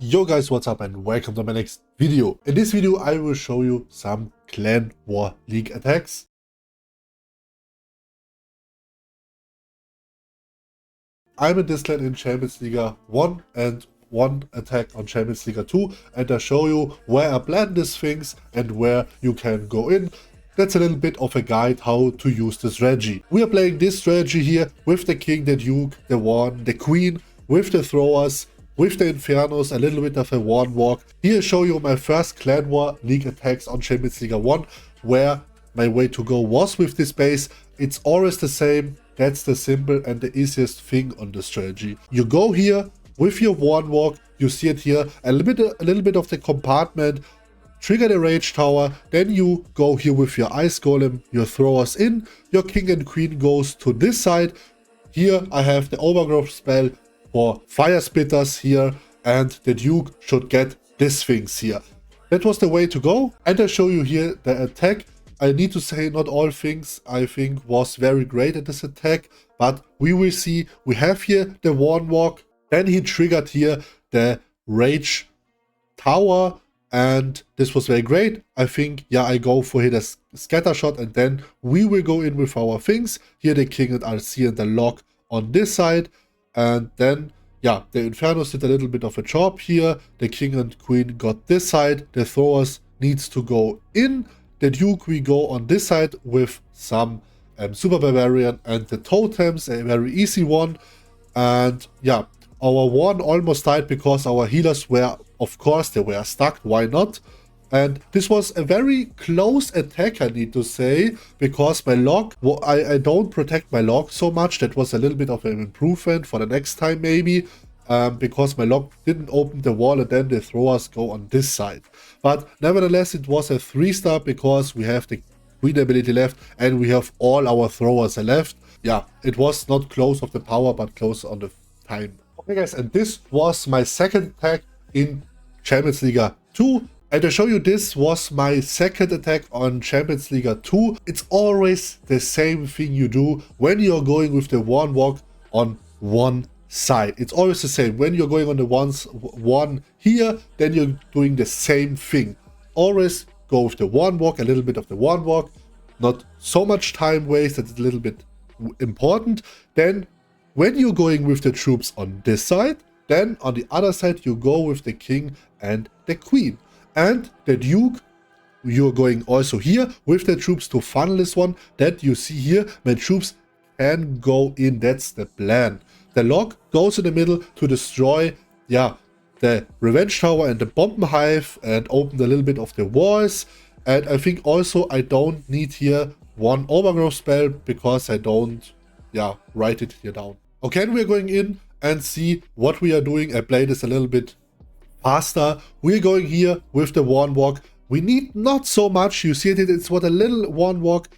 Yo guys, what's up and welcome to my next video. In this video I will show you some Clan War League attacks. I'm in this clan in Champions League 1 and one attack on Champions League 2, and I show you where I plan these things and where you can go in. That's a little bit of a guide how to use the strategy. We are playing this strategy here with the king, the duke, the one, the queen, with the throwers, with the Infernos, a little bit of a one walk. Here I show you my first Clan War League attacks on Champions League 1, where my way to go was with this base. It's always the same. That's the simple and the easiest thing on the strategy. You go here with your one walk, you see it here, a little bit of the compartment, trigger the rage tower, then you go here with your ice golem, your throwers in, your king and queen goes to this side. Here I have the overgrowth spell for fire spitters here, and the duke should get these things here. That was the way to go, and I show you here the attack. I need to say not all things I think was very great at this attack, but we will see. We have here the one walk, then he triggered here the rage tower, and this was very great. I think, yeah, I go for here the scatter shot, and then we will go in with our things. Here the king and RC and the lock on this side. And then, yeah, the Infernos did a little bit of a job here. The king and queen got this side. The throwers needs to go in. The duke, we go on this side with some super barbarian and the totems, a very easy one. And yeah, our one almost died because our healers were, of course, they were stuck. Why not? And this was a very close attack, I need to say, because my lock, well, I don't protect my lock so much. That was a little bit of an improvement for the next time maybe, because my lock didn't open the wall and then the throwers go on this side. But nevertheless, it was a 3-star because we have the queen ability left and we have all our throwers left. Yeah, it was not close of the power, but close on the time. Okay guys, and this was my second attack in Champions League 2. And I show you this was my second attack on Champions League 2. It's always the same thing you do when you're going with the one walk on one side. It's always the same. When you're going on the one here, then you're doing the same thing. Always go with the one walk, a little bit of the one walk. Not so much time waste, that's a little bit important. Then when you're going with the troops on this side, then on the other side you go with the king and the queen. And the duke, you're going also here with the troops to funnel this one. That you see here, my troops can go in. That's the plan. The lock goes in the middle to destroy, yeah, the revenge tower and the Bombenhive and open a little bit of the walls. And I think also I don't need here one overgrowth spell because I don't, yeah, write it here down. Okay, and we're going in and see what we are doing. I play this a little bit faster. We're going here with the one walk. We need not so much. You see it, it's what a little one walk.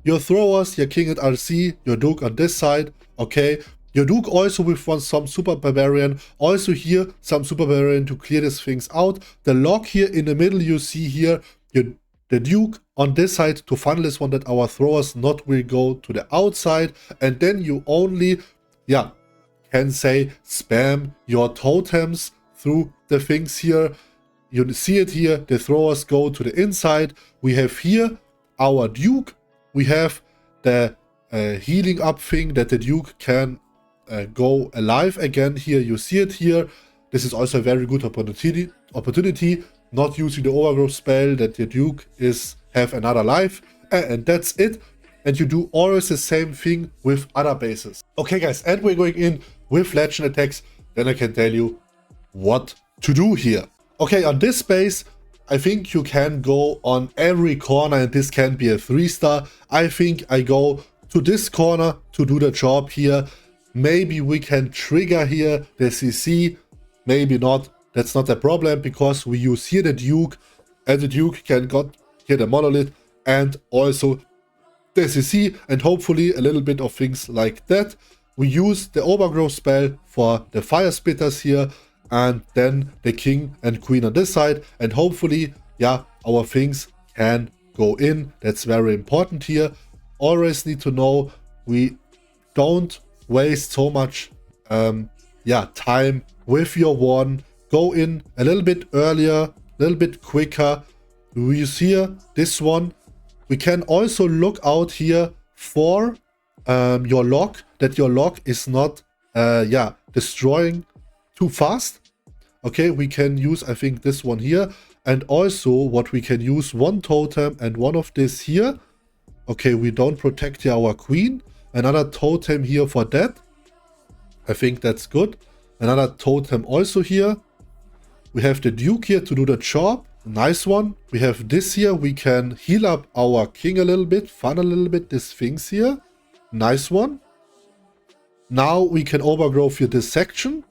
Your throwers, your king and RC, your duke on this side. Okay, your duke also with some super barbarian. Also here some super barbarian to clear these things out. The lock here in the middle, you see here the duke on this side to funnel this one, that our throwers not will go to the outside. And then you only, yeah, can say spam your totems through the things here. You see it here, the throwers go to the inside. We have here our duke. We have the healing up thing that the duke can go alive again. Here you see it here. This is also a very good opportunity not using the overgrowth spell, that the duke have another life, and that's it. And you do always the same thing with other bases. Okay guys, and we're going in with legend attacks. Then I can tell you what to do here. Okay, on this base, I think you can go on every corner and this can be a 3-star. I think I go to this corner to do the job here. Maybe we can trigger here the CC, maybe not. That's not a problem because we use here the duke, and the duke can got here the monolith and also the CC, and hopefully a little bit of things like that. We use the overgrowth spell for the fire spitters here, and then the king and queen on this side, and hopefully, yeah, our things can go in. That's very important here. Always need to know we don't waste so much time with your one. go in a little bit earlier, a little bit quicker. You see here, this one. We can also look out here for your lock, that your lock is not destroying too fast. Okay, we can use, I think, this one here. And also what we can use, one totem and one of this here. Okay, we don't protect here our queen. Another totem here for that. I think that's good. Another totem also here. We have the Duke here to do the job. Nice one. We have this here. We can heal up our king a little bit, fun a little bit, these things here. Nice one. Now we can overgrow here this section.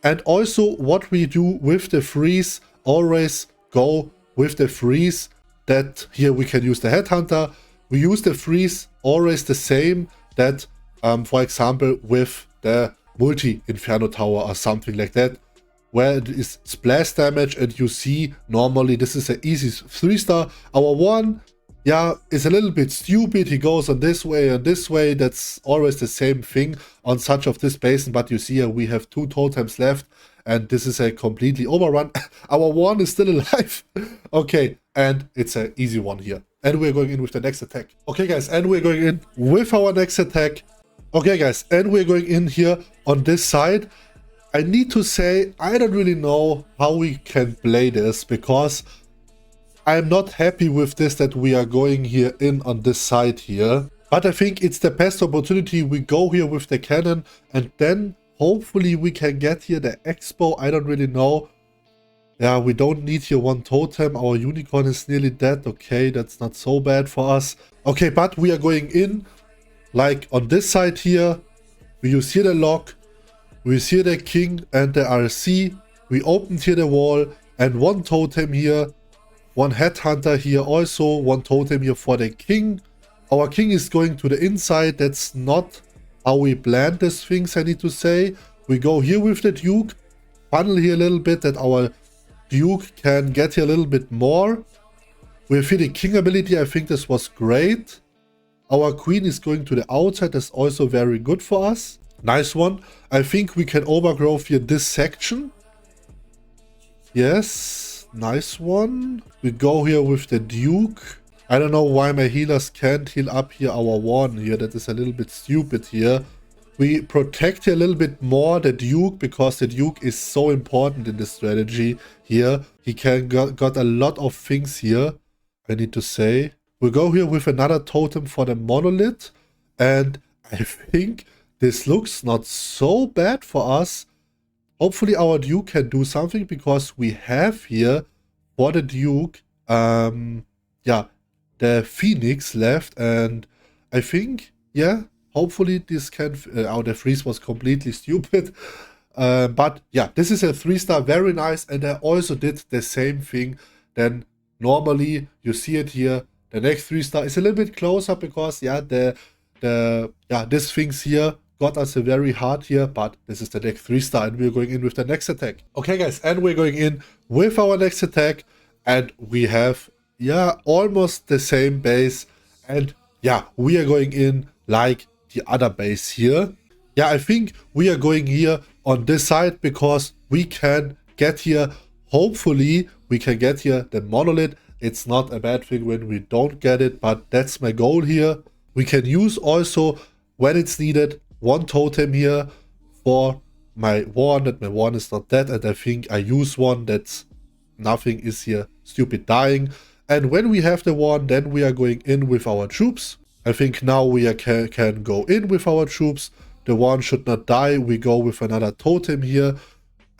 And also what we do with the freeze, always go with the freeze. That here we can use the headhunter. We use the freeze always the same that, for example, with the multi-inferno tower or something like that, where it is splash damage, and you see normally this is an easy 3-star. Our one, yeah, is a little bit stupid. He goes on this way and this way. That's always the same thing on such of this basin. But you see here we have 2 totems left, and this is a completely overrun. Our one is still alive. Okay, and it's an easy one here. And we're going in with the next attack. Okay, guys, and we're going in with our next attack. Okay, guys, and we're going in here on this side. I need to say, I don't really know how we can play this, because I'm not happy with this that we are going here in on this side here. But I think it's the best opportunity. We go here with the cannon, and then hopefully we can get here the expo. I don't really know. Yeah, we don't need here one totem. Our unicorn is nearly dead. Okay, that's not so bad for us. Okay, but we are going in like on this side here. We use here the lock. We see the king and the RC. We opened here the wall, and one totem here. One headhunter here also. One totem here for the king. Our king is going to the inside. That's not how we planned these things, I need to say. We go here with the Duke. Funnel here a little bit that our Duke can get here a little bit more. We have here the king ability. I think this was great. Our queen is going to the outside. That's also very good for us. Nice one. I think we can overgrow here this section. Yes, nice one. We go here with the Duke. I don't know why my healers can't heal up here our one here. That is a little bit stupid here. We protect here a little bit more the Duke, because the Duke is so important in this strategy here. He can got a lot of things here, I need to say. We go here with another totem for the monolith, and I think this looks not so bad for us. Hopefully our Duke can do something, because we have here for the Duke, the Phoenix left, and I think, yeah, hopefully this can, the freeze was completely stupid. But yeah, this is a 3-star, very nice, and I also did the same thing than normally. You see it here. The next 3-star is a little bit closer, because yeah, this things here got us a very hard here, but this is the next 3-star, and we're going in with the next attack. Okay, guys, and we're going in with our next attack, and we have, yeah, almost the same base, and yeah, we are going in like the other base here. Yeah, I think we are going here on this side, because we can get here, hopefully we can get here the monolith. It's not a bad thing when we don't get it, but that's my goal here. We can use also, when it's needed, one totem here for my one, that my one is not dead, and I think I use one that's nothing is here stupid dying. And when we have the one, then we are going in with our troops. I think now we can go in with our troops. The one should not die. We go with another totem here,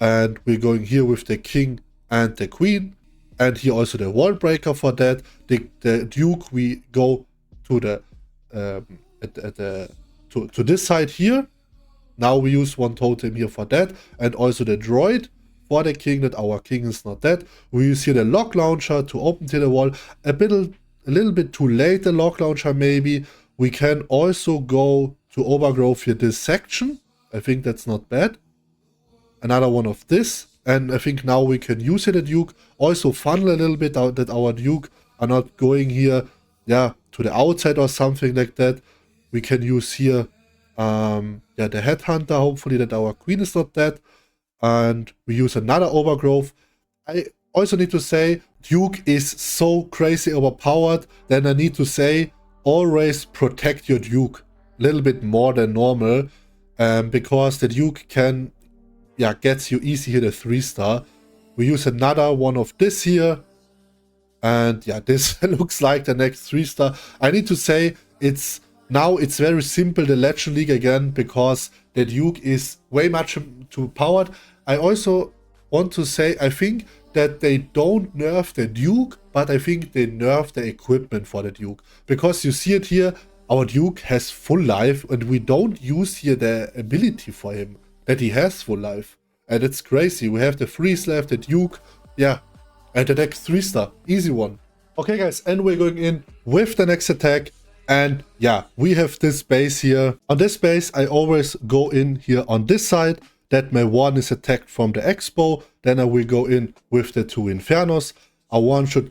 and we're going here with the king and the queen, and here also the wall breaker for that. The Duke, we go to the to this side here. Now we use one totem here for that, and also the droid for the king, that our king is not dead. We use here the lock launcher to open to the wall. A little bit too late, the lock launcher maybe. We can also go to overgrow here this section. I think that's not bad. Another one of this, and I think now we can use here the Duke. Also funnel a little bit out that our Duke are not going here, yeah, to the outside or something like that. We can use here, the headhunter, hopefully that our queen is not dead. and we use another overgrowth. I also need to say, Duke is so crazy overpowered, then I need to say, always protect your Duke a little bit more than normal, because the Duke can, yeah, gets you easy here the 3-star. We use another one of this here, and yeah, this looks like the next 3-star. I need to say, it's very simple, the Legend League again, because the Duke is way much too powered. I also want to say, I think that they don't nerf the Duke, but I think they nerf the equipment for the Duke. Because you see it here, our Duke has full life, and we don't use here the ability for him, that he has full life. And it's crazy. We have the freeze left, the Duke, yeah, and the next 3-star, easy one. Okay guys, and we're going in with the next attack. And yeah, we have this base here. On this base, I always go in here on this side, that my 1 is attacked from the Expo. Then I will go in with the 2 Infernos. Our 1 should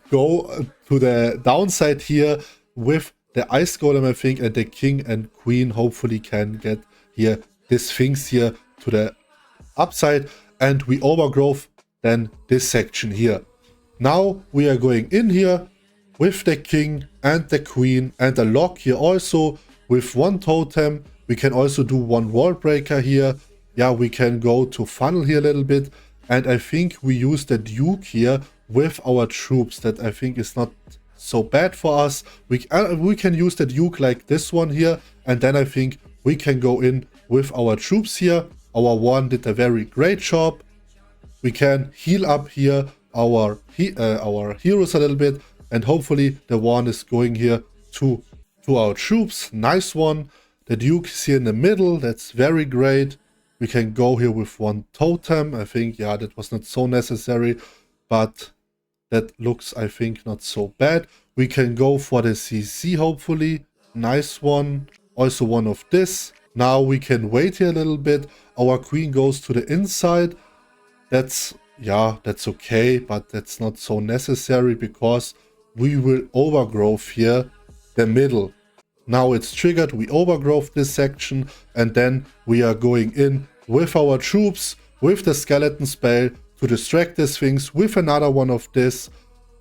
go to the downside here with the Ice Golem, I think, and the King and Queen hopefully can get here these things here to the upside, and we overgrowth then this section here. Now we are going in here with the King and the Queen and the lock here also with 1 totem. We can also do 1 wall breaker here. Yeah, we can go to funnel here a little bit, and I think we use the Duke here with our troops. That I think is not so bad for us. We can use the Duke like this one here, and then I think we can go in with our troops here. Our 1 did a very great job. We can heal up here our heroes a little bit, and hopefully the 1 is going here to our troops. Nice one. The Duke is here in the middle. That's very great. We can go here with 1 totem. I think, yeah, that was not so necessary, but that looks, I think, not so bad. We can go for the CC, hopefully. Nice one. Also 1 of this. Now we can wait here a little bit. Our Queen goes to the inside. That's, yeah, that's okay, but that's not so necessary because we will overgrowth here the middle. Now it's triggered, we overgrowth this section, and then we are going in with our troops, with the skeleton spell to distract these things, with another one of this,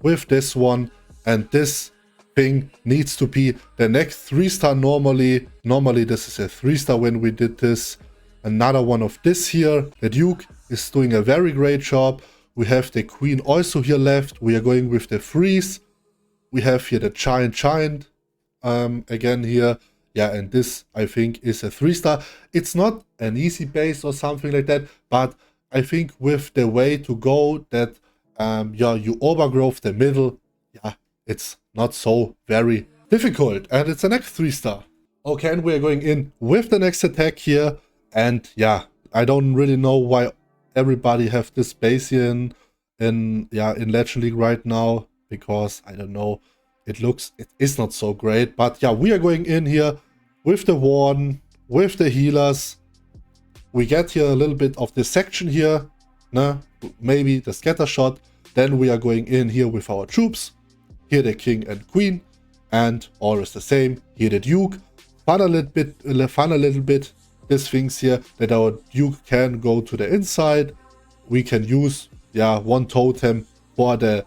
with this one, and this thing needs to be the next 3-star normally. Normally this is a 3-star when we did this. Another one of this here. The Duke is doing a very great job. We have the Queen also here left. We are going with the freeze. We have here the giant again here. Yeah, and this I think is a 3-star. It's not an easy base or something like that, but I think with the way to go that yeah, you overgrowth the middle, yeah, it's not so very difficult, and it's the next 3-star. Okay, and we're going in with the next attack here, and yeah, I don't really know why everybody have this base here in Legend League right now, because I don't know, it is not so great. But yeah, we are going in here with the Warden, with the healers. We get here a little bit of this section here, maybe the scatter shot. Then we are going in here with our troops. Here the King and Queen, and always the same. Here the Duke. Fun a little bit these things here, that our Duke can go to the inside. We can use, yeah, 1 totem for the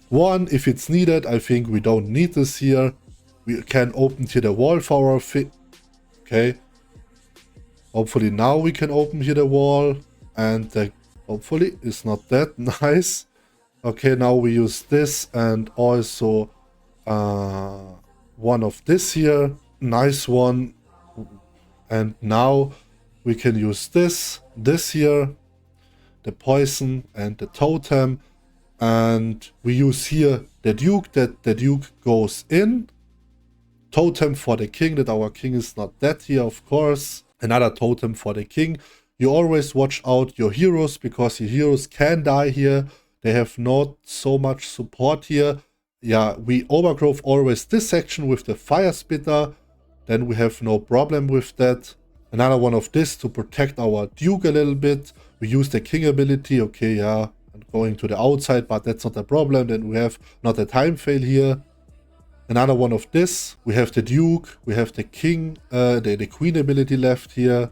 1 if it's needed. I think we don't need this here. We can open here the wall for our okay. Hopefully now we can open here the wall, and hopefully it's not that nice. Okay, now we use this, and also 1 of this here. Nice one. And now we can use this here, the poison and the totem. And we use here the Duke, that the Duke goes in. Totem for the King, that our King is not dead here, of course. Another totem for the King. You always watch out your heroes, because your heroes can die here. They have not so much support here. Yeah, we overgrowth always this section with the fire spitter. Then we have no problem with that. Another one of this to protect our Duke a little bit. We use the King ability. Okay, yeah, and going to the outside, but that's not a problem. Then we have not a time fail here. Another one of this. We have the Duke, we have the King, the Queen ability left here.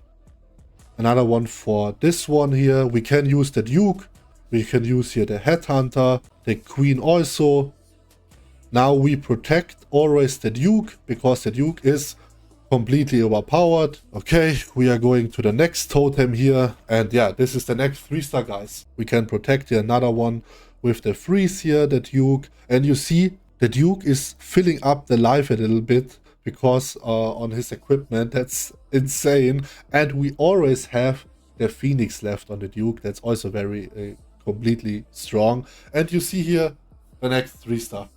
Another one for this one here. We can use the Duke. We can use here the Headhunter, the Queen also. Now we protect always the Duke, because the Duke is completely overpowered. Okay, we are going to the next totem here. And yeah, this is the next 3-star, guys. We can protect here another one with the freeze here, the Duke. And you see, the Duke is filling up the life a little bit because on his equipment. That's insane. And we always have the Phoenix left on the Duke. That's also very completely strong. And you see here the next 3-star.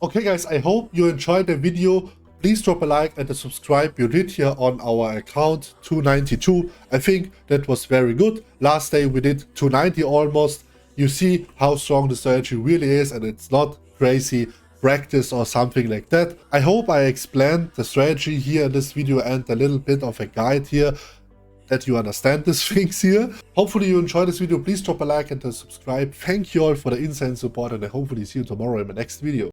Okay guys, I hope you enjoyed the video. Please drop a like and a subscribe. You did here on our account 292. I think that was very good. Last day we did 290 almost. You see how strong the strategy really is, and it's not crazy practice or something like that. I hope I explained the strategy here in this video and a little bit of a guide here, that you understand these things here. Hopefully you enjoyed this video. Please drop a like and a subscribe. Thank you all for the insane support, and I hopefully see you tomorrow in my next video.